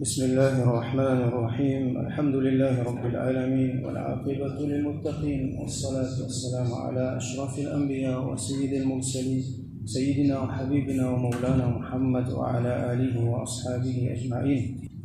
بسم الله الرحمن الرحيم الحمد لله رب العالمين والعاقبة للمتقين والصلاة والسلام على أشرف الأنبياء وسيد المرسلين سيدنا وحبيبنا ومولانا محمد وعلى آله وأصحابه أجمعين.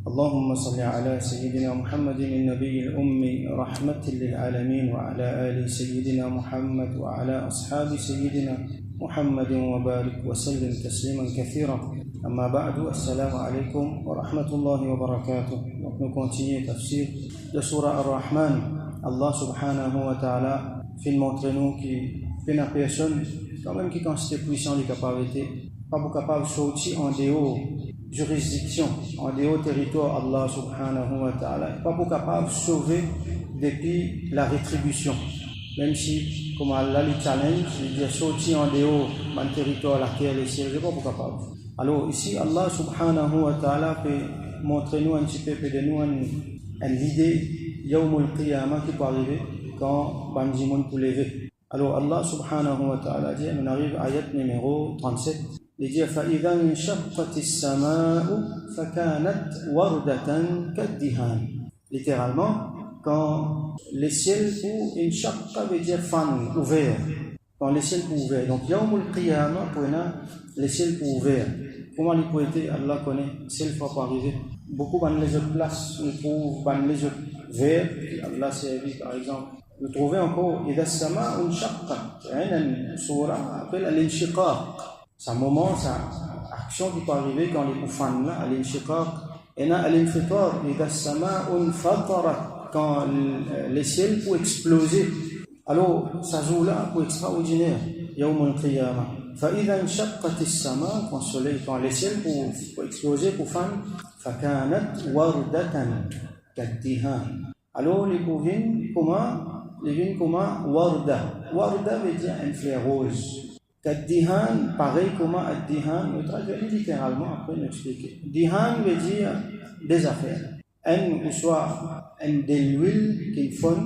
اللهم صل على سيدنا محمد النبي الأمي رحمة للعالمين وعلى آل سيدنا محمد وعلى أصحاب سيدنا محمد وبارك وسلم تسليما كثيرا. أما بعد السلام عليكم ورحمة الله وبركاته. Donc nous continuons le tafsir de Surah Ar-Rahman. Allah subhanahu wa ta'ala fait montrer nous qui fait une personne quand même qui constitue puissant de capacité, pas pour capable de sortir en dehors juridiction, en dehors territoire Allah subhanahu wa ta'ala, pas pour capable de sauver depuis la rétribution. Même si, comme Allah le challenge, il dit sortir en dehors du territoire, la terre, les cieux, je ne suis pas pour capable. Alors ici, Allah subhanahu wa ta'ala peut montrer nous un petit peu, peut donner nous l'idée Yawmul Qiyamah qui peut arriver quand Banjimoun peut lever. Alors Allah subhanahu wa ta'ala dit, on arrive à ayat numéro 37, il dit فَإِذَا انشَقَّتِ السَّمَاءُ فَكَانَتْ وَرْدَةً كَالدِّهَانِ. Littéralement, quand les ciels ou une shaqqa veut dire fan, ouvert. Quand les ciels sont ouverts. Donc Yawmul Qiyamah, pour les ciels sont ouverts. Comment les poétés, Allah connaît, c'est le fois pour arriver. Beaucoup de les autres places, nous trouvent les autres verts, Allah servi par exemple. Nous trouvons encore, Ida Sama un Shaqqa. C'est une surah appelle Al-Inshiqaq. C'est un moment, c'est une action qui peut arriver quand les fans là, Al-Inshiqaq. Et Al-Infitar, Ida Sama un Fatarat. Quand les ciels peuvent exploser. Alors, ça joue là pour extraordinaire. Yawmul Qiyamah. فإذا انشقت السماء quand soleil quand les ciels pour exploser pour fan فكانت وردة كالدهان. Alors les bovines comment warda veut dire une fleur rose. كالدهان pareil comment الدهان nous traduisons littéralement après nous expliquer. Dihan veut dire des affaires. Ou soit de l'huile qui fond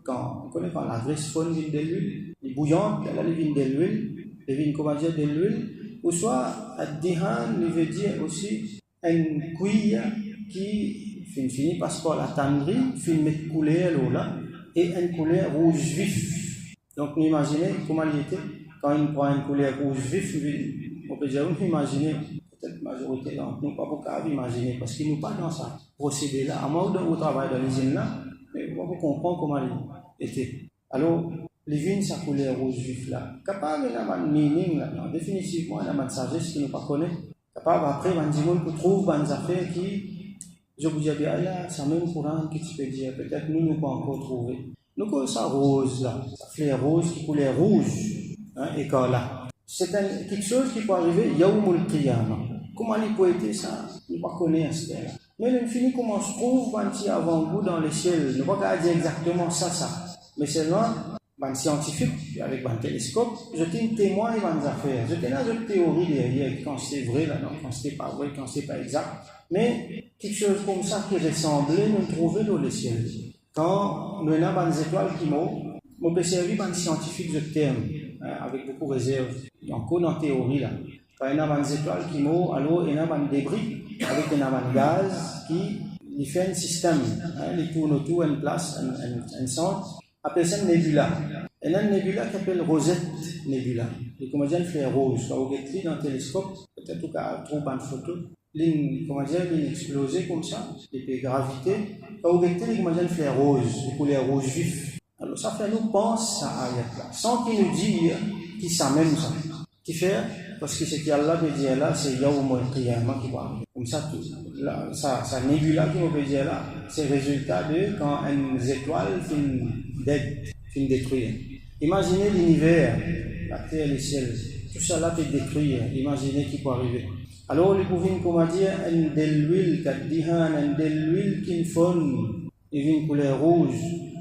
quand on connaît quand la graisse fond vient de l'huile, les bouillantes elle vient de l'huile. Les vignes, comment dire, de l'huile, ou soit, ad-dihan, il veut dire aussi une cuillère qui finit par la tannerie, finit mettre couler l'eau là, et une couleur rouge vif. Donc, vous imaginez comment il était, quand il prend une couleur rouge vif, on peut dire, vous imaginez, peut-être la majorité d'entre nous, pas beaucoup à imaginer, parce qu'il nous pas dans ça procédé là, à moins de vous travaillez dans l'usine là, mais on peut comprendre comment il était. Alors, les vignes, ça couleur rouge vif là. Capable d'avoir un meaning là, définitivement, il y a une sagesse qui ne pas connaît. Capable après, on dit qu'on trouve des affaires qui, je vous dis, ah là, c'est même courant que tu peux dire, peut-être nous ne pas encore trouver. Nous connaissons ça rose là, ça fleur rose qui couleur rouge, écarlate. C'est quelque chose qui peut arriver, Yawmul Qiyamah. Comment il peut être ça? On ne pas connaître ce là. Mais l'infini, comment se trouve un petit avant-goût dans le ciel? Ne pas dire exactement ça. Mais seulement, un scientifique avec un télescope, je t'ai témoin et des affaires. Je t'ai là une théorie derrière, quand c'est vrai, là, non, quand c'est pas vrai, quand c'est pas exact. Mais quelque chose comme ça qui ressemblait, nous trouver dans le ciel. Quand nous avons des étoiles qui m'ont, on peut servir un scientifique de terme, avec beaucoup de réserves. Il y a encore dans la théorie là. Quand il y a des étoiles qui m'ont, alors il y a un débris avec un gaz qui fait un système, il tourne autour, une place, un centre. Appelle ça une nébula. Et là, une nébula qui s'appelle Rosette Nébula. Les comédiens fleurs rose. Quand vous regardez dans le télescope, peut-être qu'on a trouvé une photo, les comédiens explosé comme ça, les gravités. Quand vous regardez les comédiens fleurs rose, les couleurs rouge vif. Alors ça fait nous penser à ayat là, sans qu'il nous dise qui ça même ça. Qui fait, parce que ce qu'Allah veut dire là, c'est Yawmul Qiyamah qui va arriver. Comme ça, tout. Là, ça nébula qui veut dire là, c'est le résultat de quand une étoile finit détruire. Imaginez l'univers, la terre, les ciels, tout ça là peut détruire. Imaginez qui peut arriver. Alors, les pouvines, comment dire, une de l'huile, une de l'huile qui fond, il vient une couleur rouge,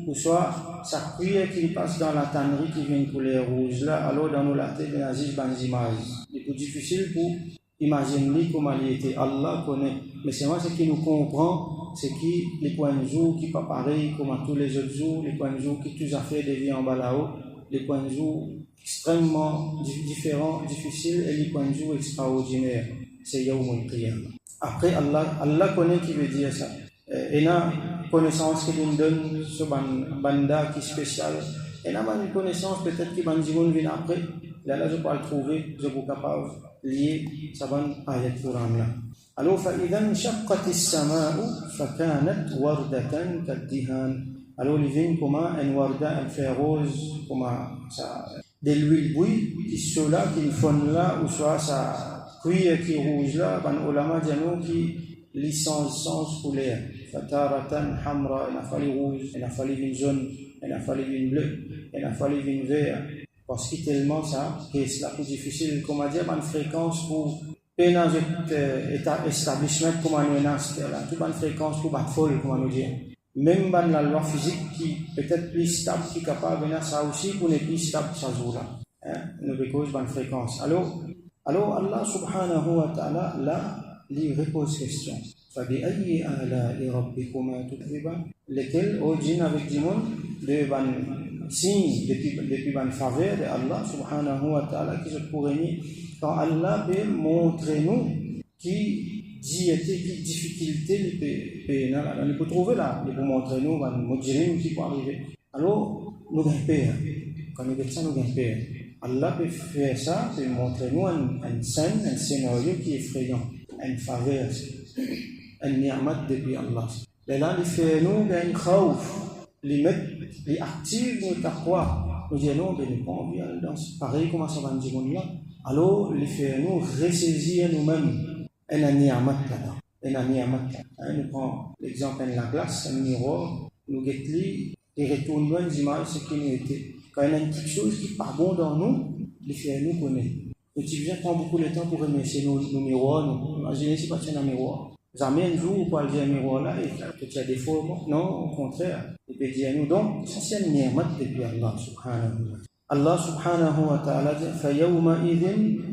ou soit sa cuillère qui passe dans la tannerie qui vient une couleur rouge là, alors dans nos latés, il y a des images. C'est plus difficile pour imaginer comment il était. Allah connaît. Mais c'est moi ce qui nous comprend, c'est qui les points de jour qui pas pareil comme tous les autres jours, les points de jour qui tous affaires deviennent en bas là-haut, les points de jour extrêmement différents, difficiles et les points de jour extraordinaires. C'est Yawmul Qiyamah. Après, Allah connaît qui veut dire ça. Et la connaissance qu'il nous donne sur banda qui est spécial. Et là, une connaissance peut-être qui va nous venir après. Là, je peux le trouver, je suis capable de lier ça va ayat Quran là. Alors, فإذا انشقت السماء فكانت وردة كالدهان. Alors, il vient comment un warda, un fer rose, comment ça, de l'huile bouille qui sont là, qui font là, ou soit ça cuir qui rouge là, ben ulama diano qui licence couleur. Fataratan hamra, il a fallu rouge, il a fallu une jaune, il a fallu une bleue, il a fallu une vert. Parce que tellement ça, c'est la plus difficile, comment dire, une fréquence pour pénage établissement, comment nous là, toute une fréquence pour battre folle, comment nous dire. Même dans la loi physique qui peut-être plus stable, qui est capable de venir ça aussi, pour ne plus stable, ça joue là. Nous cause une fréquence. Alors Allah subhanahu wa ta'ala, là, il repose question. فَبِأَيِّ آلَاءِ رَبِّكُمَا تُكَذِّبَانِ lesquels, au djinn avec Dimon, de signes, depuis une faveur de Allah subhanahu wa ta'ala, qui se pourrait dire, quand Allah peut montrer nous qui difficulté il peut trouver là, il peut montrer nous un mujrim qui peut arriver. Alors, nous gagnons peur. Quand nous gagnons ça, nous gagnons peur. Allah peut faire ça, peut montrer nous un scénario qui est effrayant, une faveur, un ni'mat depuis Allah. Et là, il fait nous gagner khawf, il active nos taqwa. Nous disons non, nous pas envie dans pareil comme ça va nous dire là. Alors, il fait nous ressaisir nous-mêmes. Un ni'mat là. Un ni'mat. Nous prenons l'exemple de la glace, un miroir, nous guettons et retournons les images ce qui nous était. Quand il y a quelque chose qui n'est pas bon dans nous, il fait nous connaître. Le petit vieux prend beaucoup de temps pour remercier nos miroirs. Imaginez si pas un miroir. Jamais un jour, on peut dire un miroir là, et qu'il y a des défauts. Non, au contraire. Il peut dire nous. Donc, ça c'est un ni'mat depuis Allah subhanahu wa ta'ala. Allah subhanahu wa ta'ala dit فَيَوْمَئِذٍ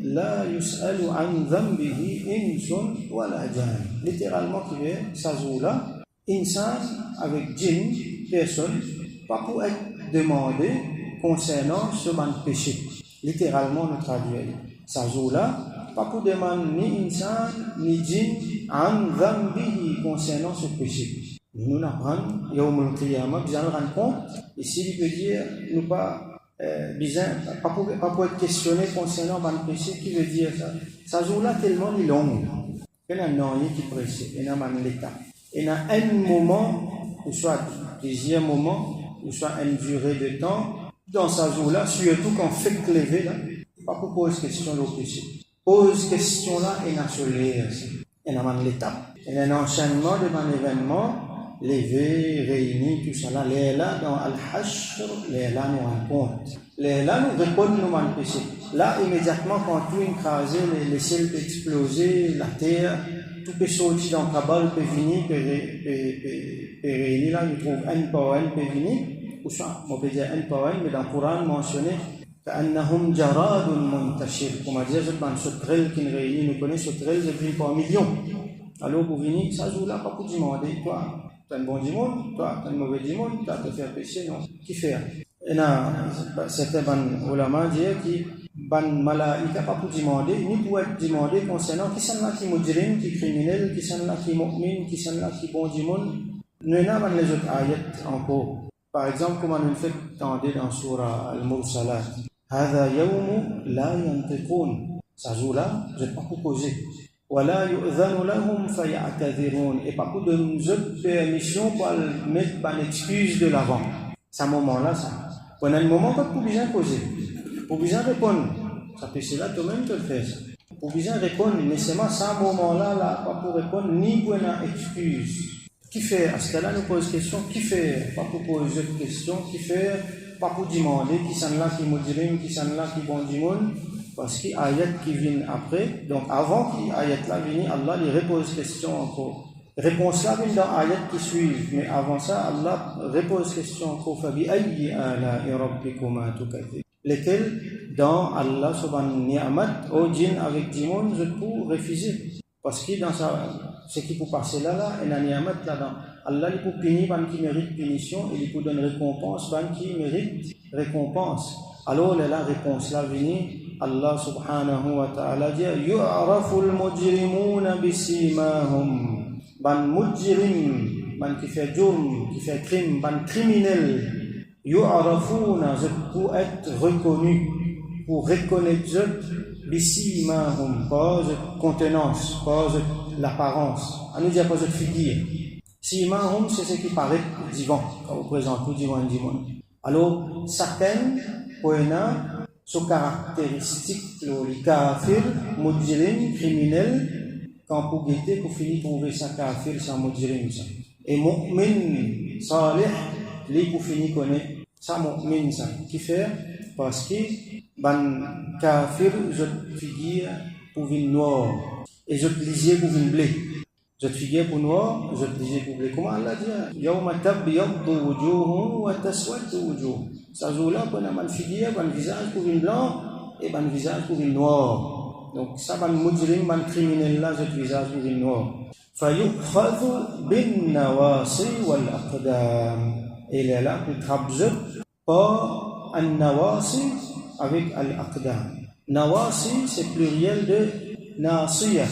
لَا يُسْأَلُ عَنْ ذَنْبِهِ إِنْسٌ وَلَا جَانٌ. Littéralement, qui veut ça joue là, insan avec djinn, personne, pas pour être demandé concernant ce ban péché. Littéralement, nous traduisons. Ça joue là, pas pour demander ni insan ni djinn عَنْ ذَنْبِهِ concernant ce péché. Nous l'apprenons, Yawm al-Qiyamah, nous allons rendre compte, ici il peut dire, nous pas pas pour être questionné concernant le péché, qui veut dire ça. Ça joue-là tellement long. Il y a un an qui presse, il y a un état. Il y a un moment, ou soit plusieurs moments, ou soit une durée de temps, dans sa joue-là, surtout quand fait lever là, pas pour poser question au péché. Pose question là, il y a il y a un étape. Il y a un enchaînement de événement. Lever, réunir, tout ça là, les là dans Al-Hashr, les là nous rencontrent. Les là nous répondent nous mal péché. Là, immédiatement, quand tout est écrasé, les ciels peuvent exploser, la terre, tout peut sortir dans le cabal, peut venir, peut réunir là, nous trouvons un par un, peut venir, ou soit, on peut dire un par un, mais dans le Coran, mentionné, كأنهم جراد منتشر. Comme on dit, c'est un sauterelle qui nous réunit, nous connaissons sauterelle, c'est pris par millions. Alors, pour venir, ça joue là, pas pour demander, toi. Tu as un bon dimanche, toi, tu as un mauvais dimanche, tu as te faire pécher, non. Qui fait? Et là, certains ulama disent que ban malaïka pas pour demander, ni pour être demandé concernant qui sont là qui mujrim, qui criminel, qui sont là qui mu'min, qui sont là qui bon dimanche. Nous n'avons pas les autres ayats encore. Par exemple, comme on fait entendre dans Surah Al-Mursalat, هذا يوم لا ينطقون. Ça joue là, je n'ai pas proposé. ولا يؤذن لهم فيعتذرون. Et pas pour de nous autres permission pour mettre une excuse de l'avant. C'est un moment-là, ça. Pendant un moment, pas pour bien poser. Pour bien répondre. Ça peut cela, toi-même te le fais. Pour bien répondre, mais seulement ça, un moment-là, là, pas pour répondre, ni pour une excuse. Qui fait? À ce cas-là, nous pose question, qui fait? Pas pour poser une question, qui fait? Pas pour demander, qui sont là, qui mujrim, qui sont là, qui bon du monde. Parce qu'il y a ayat qui viennent après, donc avant qu'il y ait ayat là vienne, Allah lui repose question encore. Réponse là vient dans ayat qui suivent, mais avant ça, Allah repose question encore. فَبِأَيِّ آلَاءِ رَبِّكُمَا تُكَذِّبَانِ. Lesquels, dans Allah subhanahu ni'mat, au djinn avec Dimon, je peux refuser. Parce que dans ce qui peut passer là, il y a un ni'mat là-dedans. Allah il peut punir, qui mérite punition, et il peut donner récompense, qui mérite récompense. Alors la réponse là vient, Allah subhanahu wa ta'ala dit yu'rafu al-mujrimuna bisimahum. Ban mujrim, ban qui fait jurm, qui fait crime, ban criminel, yu'rafuna, pour être reconnu, pour reconnaître bisimahum, pas de contenance, pas de l'apparence. On nous dit pas de figure. Simahum, c'est ce qui paraît divin, quand vous présentez tout divin. Alors, certaines, poena, sont caractéristiques, les kafir, mujrim, criminel, quand vous guettez, pour finir trouver ça kafir, ça mujrim, ça. Et mu'min, salih, les pour finir connaître, ça mu'min, ça. Qui fait? Parce que, ban kafir, je figure pour une noir, et je lisais pour une blé. Je figure pour noir, je lisais pour blé. Comment Allah dit? Yawma tabyaddu wujuhum wa taswaddu wujuh. Ça joue là, on a mal figure, un visage pour une blanc et un visage pour une noir. Donc ça, un mujrim, un criminel là, je visage pour une noir. Fayukhadhu bin nawasi wal aqdam. Et il est là pour trabzer par un nawasi avec al aqdam. Nawasi, c'est pluriel de nasiya.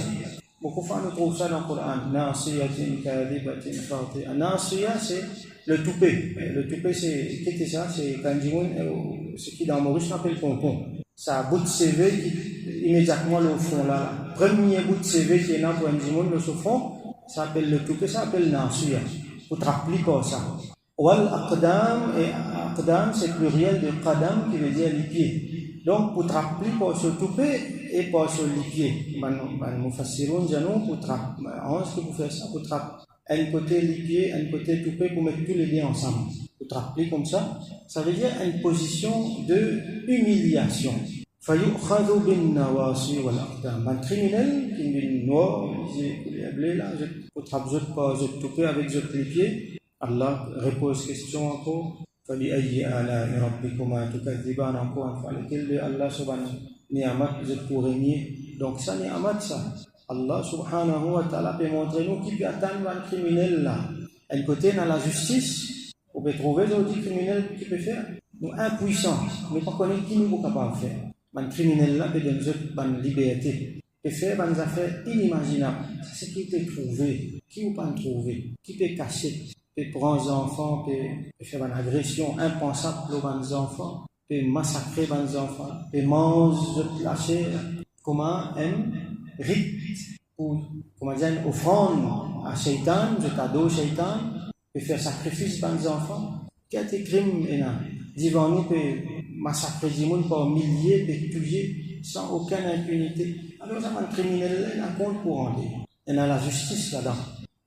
Beaucoup de fois, on trouve ça dans le Coran. Nasiyatin kadibatin khati'a. Nasiya, c'est le toupet. Le toupet, c'est, qu'est-ce que c'est ça? C'est quand ce qui dans Maurice appelle pompon. Ça a bout de CV qui, immédiatement, le fond là. Premier bout de CV qui est là pour un djimoun, le fond, ça s'appelle le toupet, ça s'appelle Nasiya. Vous te rappelez pas ça. Wal aqdam, et aqdam, c'est pluriel de qadam qui veut dire les pieds. Donc, pour te rappeler pas sur toupet et pas sur les pieds. Nous fassirons, pour te rappeler. Est-ce que vous faites ça? Pour te rappeler. Un côté les pieds, un côté toupet, pour mettre tous les deux ensemble. Pour te rappeler comme ça. Ça veut dire une position de humiliation. Fayukhadhu bin nawasi wal aqdam. Un criminel qui est noir, pour te rappeler pas sur toupet avec les pieds. Allah repose question encore. فبأي آلاء ربكما تكذبان encore une fois lequel de Allah subhanahu ni'mat vous êtes pour régner. Donc ça ni'mat ça Allah subhanahu wa ta'ala peut montrer nous qui peut atteindre un criminel là. Un côté dans la justice on peut trouver d'autres criminels qui peut faire nous impuissants mais pas connaître qui nous est capable de faire. Un criminel là peut donner une liberté peut faire des affaires inimaginables. C'est ce qui peut trouver qui ou pas trouver qui peut cacher peut prendre les enfants, peut faire une agression impensable pour les enfants, peut massacrer les enfants, peut manger la chair, comment un rite, ou comment dire, une offrande à Shaitan, je t'adore Shaitan, peut faire sacrifice pour les enfants. Quel est crime là? Devant nous, peut massacrer les gens par milliers, peut tuer sans aucune impunité. Alors, ça, un criminel, il a un compte pour rendre. Il y a la justice là-dedans.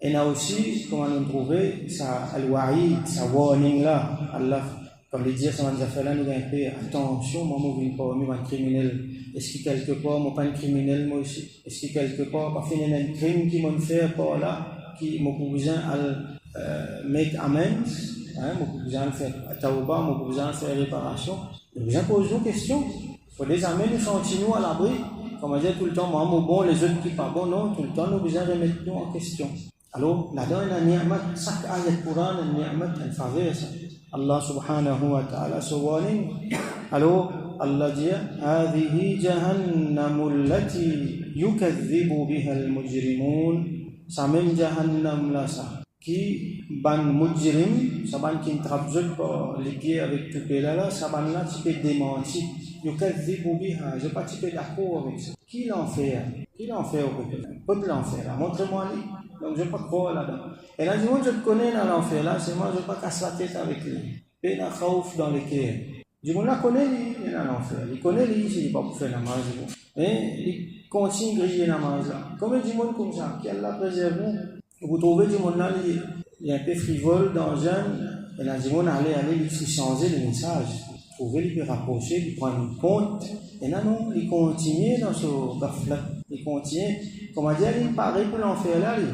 Et là aussi, comment nous trouver, ça, al-wa'id, ça warning là, Allah, comme les dire, ça m'a fait là, nous avons fait attention, moi, je ne suis pas un criminel. Est-ce que quelque part, moi, pas un criminel, moi aussi? Est-ce que quelque part, pas finir un crime qui m'a fait par là, qui m'a besoin de make amends, hein, m'a besoin de faire tawba, m'a besoin de faire réparation. Nous besoin de poser nos questions. Il faut les amener, nous sentir à l'abri. Comme on dit tout le temps, moi, mon bon, les autres qui pas bon, non, tout le temps, nous besoin de remettre nous en question. Alors, là-dedans, il y a ni'mat, chaque ayat Coran, il y a ni'mat, il faveur ça. Allah subhanahu wa ta'ala, so warning. Alors, Allah dit, هذه جهنم التي يكذب بها المجرمون. Ça même Jahannam là, ça. Qui, ban mujrim, ça ban qui ne traduit pas les pieds avec tout pays là, ça ban là, tu peux démentir. Yukadhibu biha, je ne suis pas d'accord avec ça. Qui l'enfer? Qui l'enfer au peuple l'enfer là? Montrez-moi lui. Donc je ne vais pas croire là-dedans. Et là, dis-moi, je te connais dans l'enfer là, c'est moi, je ne vais pas casser la tête avec lui. Et la khaouf dans le cœur. Dis-moi, là, connaît lui, il est dans l'enfer. Il connaît lui, il n'est pas pour faire la marge. Et il continue de griller la marge là. Combien de monde comme ça, qui Allah préserve nous? Vous trouvez du monde là, il est un peu frivole, dangereux. Et là, du monde, allez, il faut changer le message. Trouver, il peut rapprocher, il prend une compte. Et là, non, il continue dans ce gaffe-là. Il continue. Comment dire, il paraît pour l'enfer là, lui.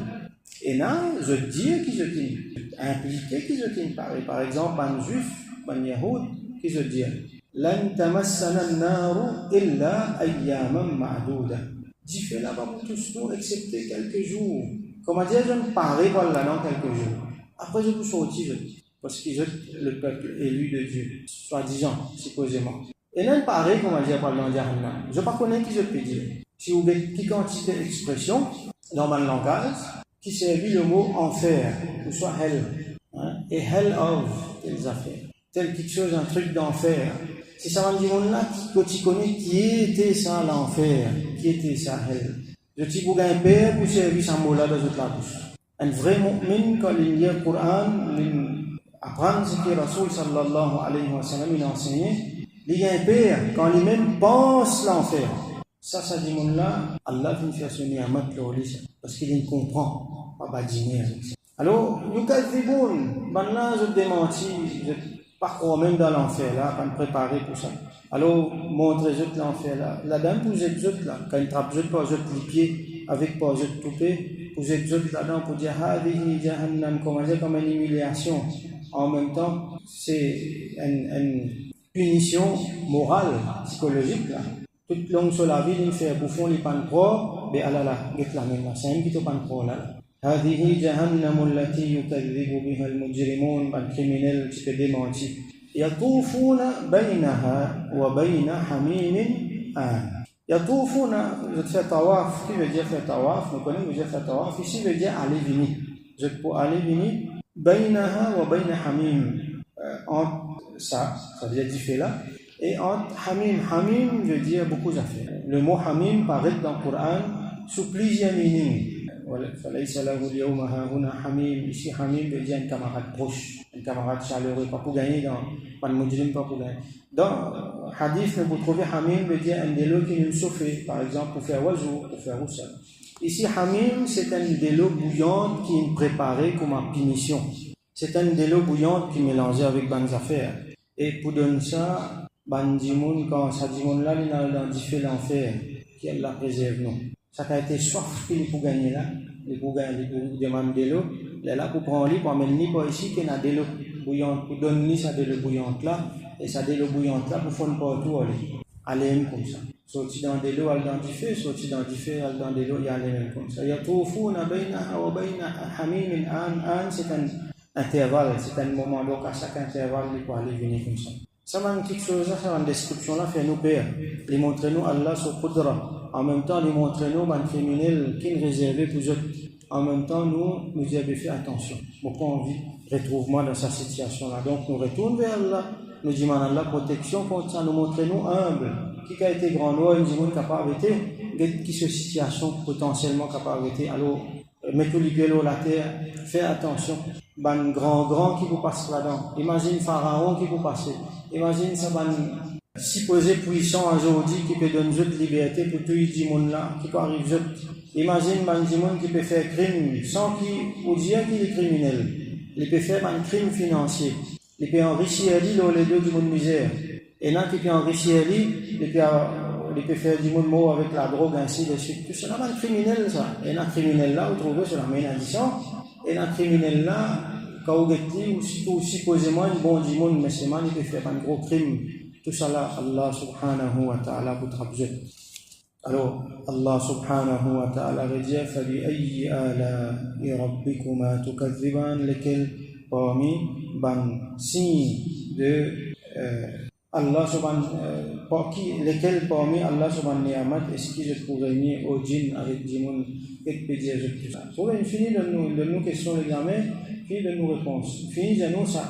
Et là, je dis qui je dis, impliqué qui je dis, par exemple, un juif, un yahoud, qui je dis, lan tamassana an-naru illa ayyaman ma'duda. Dit fait là-bas pour tous nous, excepté quelques jours. Comment dire, je me parais par là dans quelques jours. Après, je vous sortis, parce qu'ils sont le peuple élu de Dieu, soi-disant, supposément. Et non, pareil, comment dire, par le Jahannam. Je ne sais pas qui je peux dire. Si vous avez qui quantité d'expression dans mon langage, qui servit le mot enfer, ou soit hell. Hein, et hell of, telles affaires. Tel quelque chose, un truc d'enfer. Si ça va dire, là, qui connaît qui était ça l'enfer, qui était ça hell. Je dis, vous avez un père pour servir ce mot-là dans toute la bouche. Un vrai mu'min, quand il lit le Coran, il apprend ce que Rasoul sallallahu alayhi wa sallam il a enseigné. Il y a un père, quand lui-même pense l'enfer. Ça dit mon là, Allah vient faire son ni'amat parce qu'il ne comprend pas badiner avec ça. Alors, yukadhiboun, maintenant je démentis, je pas croire même dans l'enfer là, pas me préparer pour ça. Alors, montrez-vous l'enfer là. La dame, vous êtes là, quand il trappe, pas les pieds, avec pas de toupé, vous êtes là-dedans pour dire, hadihi jahannam, comme une humiliation. En même temps, c'est une punition morale, psychologique là. Toute longue sur la vie, il fait bouffon, il pan pro, mais Allah là, get la même là, c'est un qui te pan pro là. هذه جهنم التي يكذب بها المجرمون الكريمنال qui peut démentir. يطوفون بينها وبين حميم آن. يطوفون, je te fais tawaf, qui veut dire faire tawaf, nous connaissons, je fais tawaf, ici veut dire aller venir. Je peux aller venir, بينها وبين حميم. Entre ça veut dire différent là. Et entre hamim, hamim veut dire beaucoup d'affaires. Le mot hamim paraît dans le Coran sous plusieurs meanings. Ici, hamim veut dire un camarade proche, un camarade chaleureux, pas pour gagner pas de mujrim, pas pour gagner. Dans hadith, vous trouvez hamim veut dire un délo qui nous chauffe, par exemple, pour faire wazou, pour faire roussel. Ici, hamim, c'est un délo bouillante qui est préparé comme une punition. C'est un délo bouillante qui est mélangé avec bonnes affaires. Et pour donner ça, Bandimoun, quand ça dit là, il a identifié l'enfer, qui la préserve, non. Ça a été soif qu'il pour gagner là, il pour demander de l'eau, il est là pour prendre l'eau, pour amener pas ici, qu'il y a de l'eau bouillante, pour donner ça de l'eau bouillante là, et ça de l'eau bouillante là, pour faire partout aller comme ça. Sorti dans de l'eau, elle identifie, sorti dans du feu, elle dans de l'eau, il y a aller même comme ça. Yatoufuna baynaha wa bayna hamimin an, c'est un intervalle, c'est un moment, donc à chaque intervalle, il peut aller venir comme ça. Ça va quelque chose, ça va une description là, fait nous père. Il montre nous Allah sur Qudra. En même temps, il montre nous un féminin qui est réservé pour eux. En même temps, nous avons fait attention. Mon pas envie, retrouve-moi dans cette situation là. Donc, nous retournons vers Allah. Nous disons à Allah protection contre ça. Nous montre nous humble. Qui a été grand loi, nous disons capable d'être, qui se situation potentiellement capable d'être. Alors, mettez les gueules la terre, fais attention. Ben grand qui vous passe là-dedans. Imagine Pharaon qui vous passe. Imagine ça ben supposé puissant aujourd'hui qui peut donner de liberté pour tout le monde là qui peut arriver. Imagine ben monde qui peut faire crime sans qu'il ou dire qu'il est criminel. Il peut faire un crime financier. Il peut enrichir les deux du monde misère. Et là qui peut enrichir il peut faire du monde mort avec la drogue ainsi de suite. Tout ça là un criminel ça. Et là criminel là vous trouvez sur la main addition. Et là criminel là quand vous êtes ou supposément un bon du monde mais c'est mal il peut faire un gros crime. Tout ça là Allah subhanahu wa ta'ala vous traduit. Alors Allah subhanahu wa ta'ala va dire فَبِأَيِّ آلَاءِ رَبِّكُمَا تُكَذِّبَانِ lesquels parmi signes de Allah subhanahu lesquels parmi Allah subhanahu wa ta'ala est-ce qu'ils se pourraient nier au djinn avec djinn et peut dire tout ça. Pour finir de nous questions l'examen, fini de nous réponses. Fini de nous ça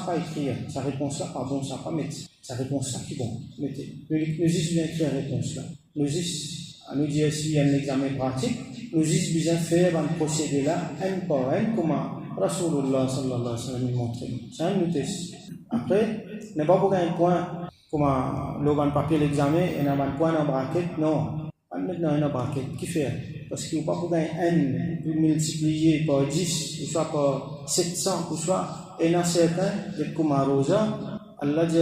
pas écrire, sa réponse là pas bon, ça pas mettre, sa réponse là qui bon. Mettez. Nous juste bien écrire la réponse là. Nous juste à nous dire s'il y a un examen pratique, nous juste bien faire un procédé là un par un comment Rasulullah sallallahu alayhi wa sallam montre. Ça nous teste. Après, n'est pas pour un point comment le papier l'examen et n'a pas un point en braquette, non. Pas maintenant un braquette qui fait parce qu'il ne faut pas pour gagner n multiplié par 10 ou soit par 700 ou soit et dans certains de Kumarosa Allah dit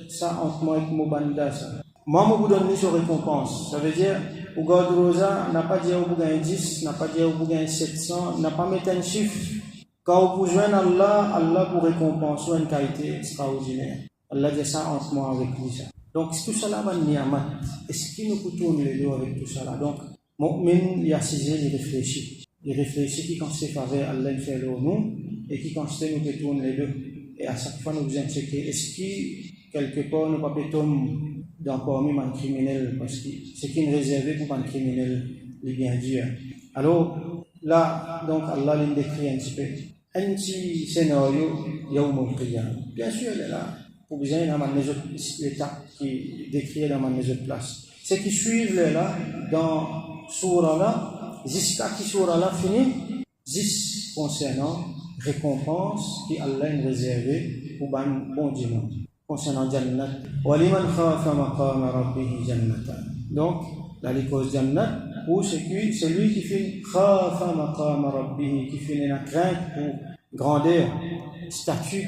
ça entre moi et Mobanda ça moi vous donne sur récompense ça veut dire au God Rosa n'a pas dit au vous gagner 10 n'a pas dit au vous gagner 700 n'a pas mis un chiffre quand vous joignez Allah pour récompenser une qualité extraordinaire Allah dit ça entre moi avec lui ça donc tout ça là va niamat est-ce qu'il nous peut tourner les deux avec tout ça là donc Mu'min, il y a 6 ans, il réfléchit. Il réfléchit qui constate faveur Allah fait le nous et qui constate nous détourne les deux. Et à chaque fois, nous devons checker est-ce qu'il quelque part nous pas tomber dans parmi les criminels parce que c'est qui est réservé pour les criminels les bien Dieu. Alors là donc Allah l'a décrit un petit peu un petit scénario Yawm al-Qiyamah. Bien sûr il est là pour bien dans les autres étapes qui décrit dans les autres places. C'est qui suivent là dans surah là jusqu'à qui surah là finit 10 concernant récompense qui Allah a réservé pour bon dimanche concernant Jannat waliman khafa maqama rabbih jannatan. Donc la cause Jannat ou celui qui fait khafa maqama rabbih, qui fait la crainte pour grandeur statut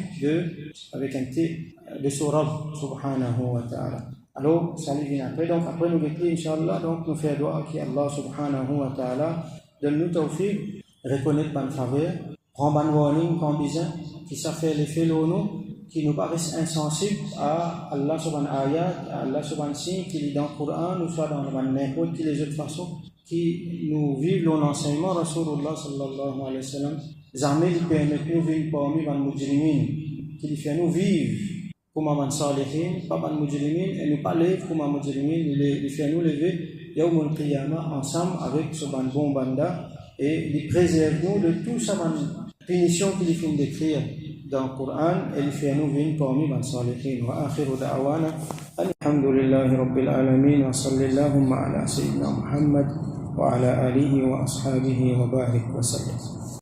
avec un T de son Rabb subhanahu wa ta'ala. Alors ça vient après, donc après nous décliner Inch'Allah, donc nous faisons doigt qui Allah subhanahu wa ta'ala donne nous tawfiq reconnaître par faveur, prendre un warning quand disant qui ça fait l'effet nous qui nous paraissent insensibles à Allah subhanahu ayat, à Allah subhanahu signe qui est dans le Coran, nous soit dans n'importe quelle les autres façons qui nous vivent l'enseignement Rasulullah sallallahu alayhi wa sallam. Jamais il permet nous vivre parmi les mujrimin, qui fait nous vivre comme les salihin, pas les mujrimin, et nous pas vivre comme les mujrimin, il fait nous lever Yawm al-Qiyamah ensemble avec ce bon banda et il préserve nous de tout ça punition qu'il fait décrire dans le Coran et il fait nous vivre parmi les salihin. Wa akhiru da'wana alhamdulillahi rabbil alamin wa sallallahu ala sayyidina Muhammad wa ala alihi wa ashabihi wa barik wa sallam.